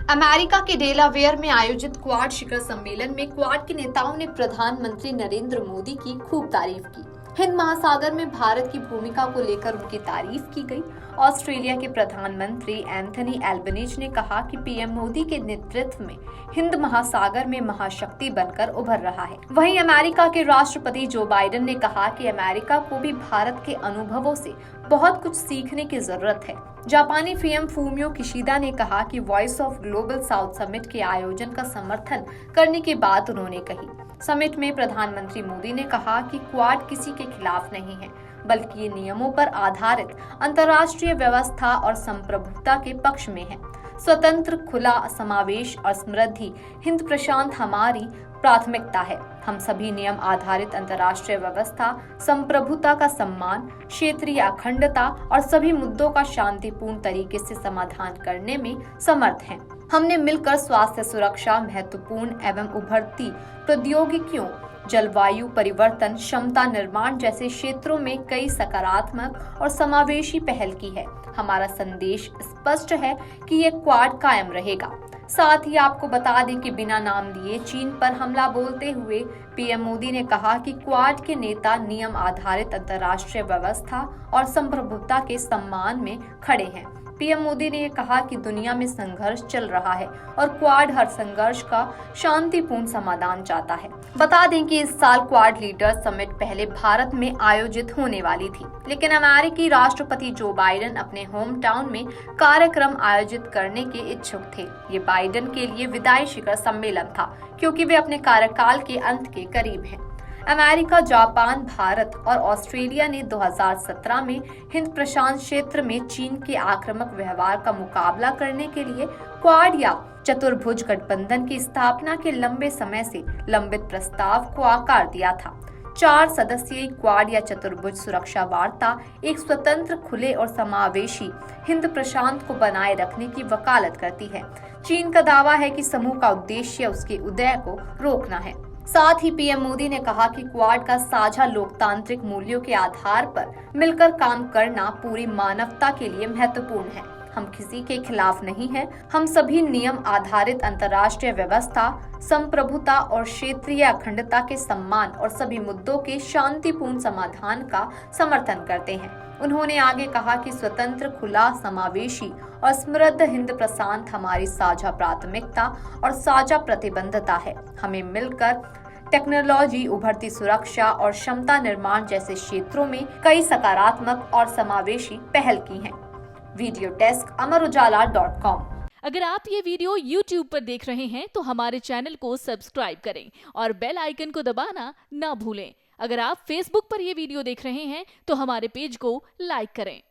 America के Delaware में आयोजित क्वाड शिखर सम्मेलन में क्वाड के नेताओं ने प्रधानमंत्री नरेंद्र मोदी की खूब तारीफ की। हिंद महासागर में भारत की भूमिका को लेकर उनकी तारीफ की गई। ऑस्ट्रेलिया के प्रधानमंत्री एंथनी एल्बनीज ने कहा कि पीएम मोदी के नेतृत्व में हिंद महासागर में महाशक्ति बनकर उभर रहा है। वहीं अमेरिका के राष्ट्रपति जो बाइडेन ने कहा कि अमेरिका को भी भारत के अनुभवों से बहुत कुछ सीखने की जरूरत है। जापानी पीएम फूमियो किशिदा ने कहा कि voice of global south summit के आयोजन का समर्थन करने की बात उन्होंने कही। समिट में प्रधानमंत्री मोदी ने कहा कि क्वाड किसी के खिलाफ नहीं है, बल्कि ये नियमों पर आधारित अंतर्राष्ट्रीय व्यवस्था और संप्रभुता के पक्ष में है। स्वतंत्र, खुला समावेश और समृद्धि हिंद प्रशांत हमारी प्राथमिकता है। हम सभी नियम आधारित अंतर्राष्ट्रीय व्यवस्था, संप्रभुता का सम्मान, क्षेत्रीय अखंडता और सभी मुद्दों का शांतिपूर्ण तरीके से समाधान करने में समर्थ हैं। हमने मिलकर स्वास्थ्य सुरक्षा, महत्वपूर्ण एवं उभरती प्रौद्योगिकियों, जलवायु परिवर्तन, क्षमता निर्माण जैसे क्षेत्रों में कई सकारात्मक और समावेशी पहल की है। हमारा संदेश स्पष्ट है कि ये क्वाड कायम रहेगा। साथ ही आपको बता दें कि बिना नाम लिए चीन पर हमला बोलते हुए पीएम मोदी ने कहा कि क्वाड के नेता नियम आधारित अंतर्राष्ट्रीय व्यवस्था और संप्रभुता के सम्मान में खड़े हैं। पीएम मोदी ने कहा कि दुनिया में संघर्ष चल रहा है और क्वाड हर संघर्ष का शांतिपूर्ण समाधान चाहता है। बता दें कि इस साल क्वाड लीडर्स समिट पहले भारत में आयोजित होने वाली थी, लेकिन अमेरिकी राष्ट्रपति जो बाइडेन अपने होम टाउन में कार्यक्रम आयोजित करने के इच्छुक थे। ये बाइडेन के लिए विदाई शिखर सम्मेलन था, क्योंकि वे अपने कार्यकाल के अंत के करीब हैं। अमेरिका, जापान, भारत और ऑस्ट्रेलिया ने 2017 में हिंद प्रशांत क्षेत्र में चीन के आक्रामक व्यवहार का मुकाबला करने के लिए क्वाड या चतुर्भुज गठबंधन की स्थापना के लंबे समय से लंबित प्रस्ताव को आकार दिया था। 4 सदस्यीय क्वाड या चतुर्भुज सुरक्षा वार्ता एक स्वतंत्र, खुले और समावेशी हिंद प्रशांत को बनाए रखने की वकालत करती है। चीन का दावा है कि समूह का उद्देश्य उसके उदय को रोकना है। साथ ही पीएम मोदी ने कहा कि क्वाड का साझा लोकतांत्रिक मूल्यों के आधार पर मिलकर काम करना पूरी मानवता के लिए महत्वपूर्ण है। हम किसी के खिलाफ नहीं हैं। हम सभी नियम आधारित अंतर्राष्ट्रीय व्यवस्था, संप्रभुता और क्षेत्रीय अखंडता के सम्मान और सभी मुद्दों के शांतिपूर्ण समाधान का समर्थन करते हैं। उन्होंने आगे कहा कि स्वतंत्र, खुला, समावेशी और समृद्ध हिंद प्रशांत हमारी साझा प्राथमिकता और साझा प्रतिबद्धता है। हमें मिलकर टेक्नोलॉजी, उभरती सुरक्षा और क्षमता निर्माण जैसे क्षेत्रों में कई सकारात्मक और समावेशी पहल की हैं। वीडियो डेस्क अमरउजाला.com। अगर आप ये वीडियो YouTube पर देख रहे हैं तो हमारे चैनल को सब्सक्राइब करें और बेल आइकन को दबाना ना भूलें। अगर आप Facebook पर ये वीडियो देख रहे हैं तो हमारे पेज को लाइक करें।